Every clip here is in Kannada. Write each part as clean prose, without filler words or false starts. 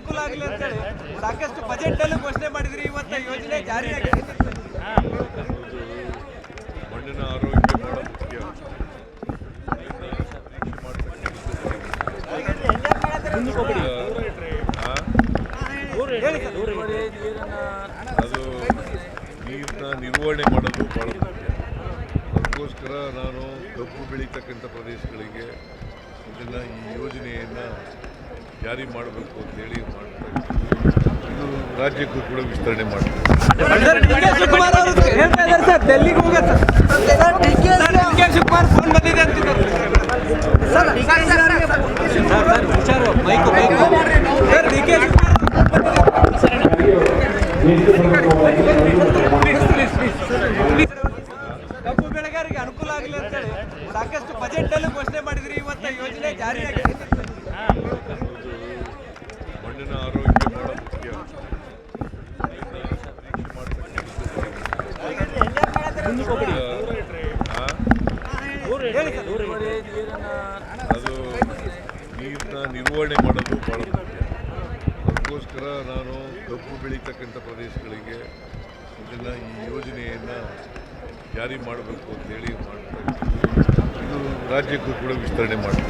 ಅನುಕೂಲ ಆಗಲಿ ಅಂತ ಹೇಳಿ ಸಾಕಷ್ಟು ಬಜೆಟ್ ನಲ್ಲಿ ಘೋಷಣೆ ಮಾಡಿದ್ರಿ. ಇವತ್ತು ಯೋಜನೆ ಜಾರಿಯಾಗಿದೆ. ಮಣ್ಣಿನ ಆರೋಗ್ಯ ಬಹಳ ಮುಖ್ಯ. ಅದು ನೀರನ್ನ ನಿರ್ವಹಣೆ ಮಾಡೋದು ಬಹಳ ಮುಖ್ಯ. ಅದಕ್ಕೋಸ್ಕರ ನಾನು ಕಬ್ಬು ಬೆಳೀತಕ್ಕಂಥ ಪ್ರದೇಶಗಳಿಗೆ ಇದನ್ನು ಈ ಯೋಜನೆಯನ್ನು ಜಾರಿ ಮಾಡಬೇಕು ಅಂತೇಳಿ ಮಾಡ್ತಾ ಇದ್ದೀನಿ. ಇದು ರಾಜ್ಯಕ್ಕೂ ಕೂಡ ವಿಸ್ತರಣೆ ಮಾಡ್ತೀವಿ. ಕಬ್ಬು ಬೆಳೆಗಾರರಿಗೆ ಅನುಕೂಲ ಆಗಲಿ ಅಂತ ಹೇಳಿ ಸಾಕಷ್ಟು ಬಜೆಟ್ ನಲ್ಲಿ ಘೋಷಣೆ ಮಾಡಿದ್ರಿ. ಇವತ್ತು ಯೋಜನೆ ಜಾರಿಯಾಗಿದೆ. ಮಣ್ಣಿನ ಆರೋಗ್ಯ ಬಹಳ ಮುಖ್ಯ. ಅದು ನೀರನ್ನ ನಿರ್ವಹಣೆ ಮಾಡೋದು ಬಹಳ ಮುಖ್ಯ. ಅದಕ್ಕೋಸ್ಕರ ನಾನು ಕಬ್ಬು ಬೆಳೀತಕ್ಕಂಥ ಪ್ರದೇಶಗಳಿಗೆ ಇದನ್ನು ಈ ಯೋಜನೆಯನ್ನು ಜಾರಿ ಮಾಡಬೇಕು ಅಂತೇಳಿ ಮಾಡ್ತಾ ಇದ್ದೀನಿ. ಇದು ರಾಜ್ಯಕ್ಕೂ ಕೂಡ ವಿಸ್ತರಣೆ ಮಾಡ್ತೀವಿ.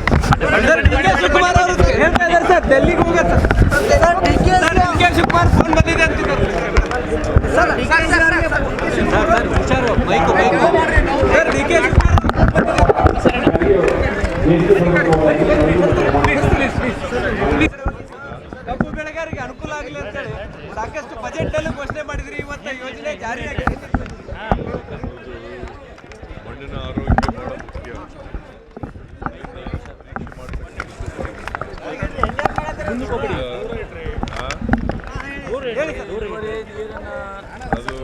ಕಬ್ಬು ಬೆಳೆಗಾರರಿಗೆ ಅನುಕೂಲ ಆಗಲಿ ಅಂತ ಹೇಳಿ ಸಾಕಷ್ಟು ಬಜೆಟ್ ನಲ್ಲಿ ಘೋಷಣೆ ಮಾಡಿದ್ರಿ. ಇವತ್ತು ಯೋಜನೆ ಜಾರಿಯಾಗಿದೆ. ಮಣ್ಣಿನ ಆರೋಗ್ಯ ಬಹಳ ಮುಖ್ಯ. ಅದು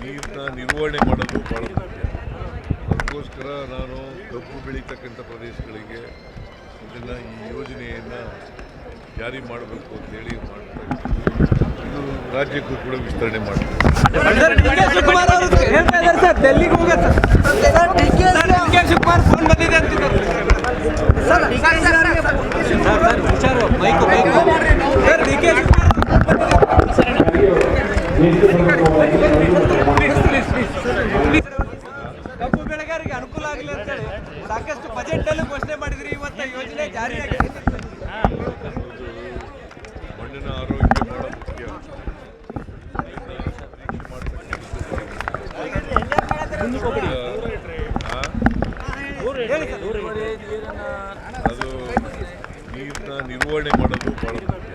ನೀರನ್ನ ನಿರ್ವಹಣೆ ಮಾಡೋದು ಬಹಳ ಮುಖ್ಯ. ಅದಕ್ಕೋಸ್ಕರ ನಾನು ಕಬ್ಬು ಬೆಳೀತಕ್ಕಂಥ ಪ್ರದೇಶಗಳಿಗೆ ಇದನ್ನು ಈ ಯೋಜನೆಯನ್ನು ಜಾರಿ ಮಾಡಬೇಕು ಅಂತೇಳಿ ಮಾಡ್ತಾ ಇದ್ದೀನಿ. ಇದು ರಾಜ್ಯಕ್ಕೂ ಕೂಡ ವಿಸ್ತರಣೆ ಮಾಡ್ತೀವಿ. ಕಬ್ಬು ಬೆಳೆಗಾರರಿಗೆ ಅನುಕೂಲ ಆಗಲಿ ಅಂತ ಹೇಳಿ ಸಾಕಷ್ಟು ಬಜೆಟ್ ನಲ್ಲಿ ಘೋಷಣೆ ಮಾಡಿದ್ರಿ. ಇವತ್ತು ಯೋಜನೆ ಜಾರಿಯಾಗಿದೆ. ಮಣ್ಣಿನ ಆರೋಗ್ಯ ಬಹಳ ಮುಖ್ಯ. ಅದು ನೀರನ್ನ ನಿರ್ವಹಣೆ ಮಾಡೋದು ಬಹಳ ಮುಖ್ಯ.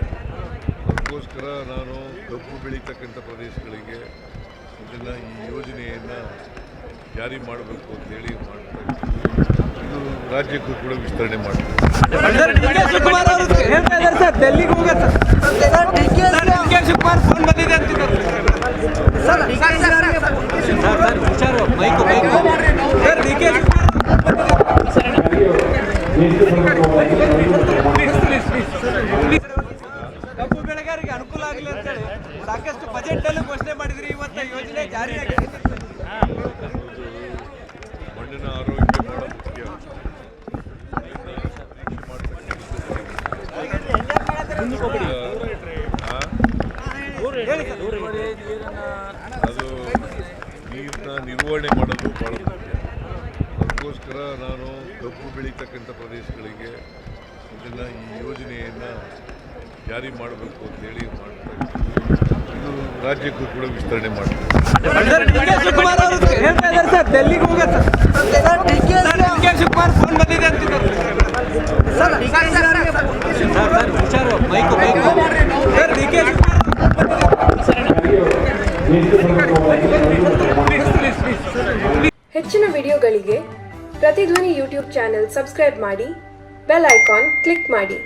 ಅದಕ್ಕೋಸ್ಕರ ನಾನು ಕಬ್ಬು ಬೆಳೀತಕ್ಕಂಥ ಪ್ರದೇಶಗಳಿಗೆ ಇದನ್ನು ಈ ಯೋಜನೆಯನ್ನು ಜಾರಿ ಮಾಡಬೇಕು ಅಂತೇಳಿ ಮಾಡ್ತಾ ಇದ್ದೀನಿ. ಇದು ರಾಜ್ಯಕ್ಕೂ ಕೂಡ ವಿಸ್ತರಣೆ ಮಾಡ್ತೀವಿ. ಕಬ್ಬು ಬೆಳೆಗಾರರಿಗೆ ಅನುಕೂಲ ಆಗಲಿ ಅಂತ ಹೇಳಿ ಸಾಕಷ್ಟು ಬಜೆಟ್ ನಲ್ಲಿ ಘೋಷಣೆ ಮಾಡಿದ್ರಿ. ಇವತ್ತು ಯೋಜನೆ ಜಾರಿಯಾಗಿದೆ. ಮಣ್ಣಿನ ಆರೋಗ್ಯ ಬಹಳ ಮುಖ್ಯ. ಅದು ನೀರನ್ನ ನಿರ್ವಹಣೆ ಮಾಡೋದು ಬಹಳ ಮುಖ್ಯ. ಅದಕ್ಕೋಸ್ಕರ ನಾನು ಕಬ್ಬು ಬೆಳೀತಕ್ಕಂಥ ಪ್ರದೇಶಗಳಿಗೆ ಇದನ್ನು ಈ ಯೋಜನೆಯನ್ನು ಜಾರಿ ಮಾಡಬೇಕು ಅಂತೇಳಿ ಮಾಡ್ತಾ ಇದ್ದೀನಿ. ಇದು ರಾಜ್ಯಕ್ಕೂ ಕೂಡ ವಿಸ್ತರಣೆ ಮಾಡ್ತೀವಿ. ಹೆಚ್ಚಿನ ವಿಡಿಯೋಗಳಿಗೆ ಪ್ರತಿಧ್ವನಿ ಯೂಟ್ಯೂಬ್ ಚಾನೆಲ್ ಸಬ್ಸ್ಕ್ರೈಬ್ ಮಾಡಿ, ಬೆಲ್ ಐಕಾನ್ ಕ್ಲಿಕ್ ಮಾಡಿ.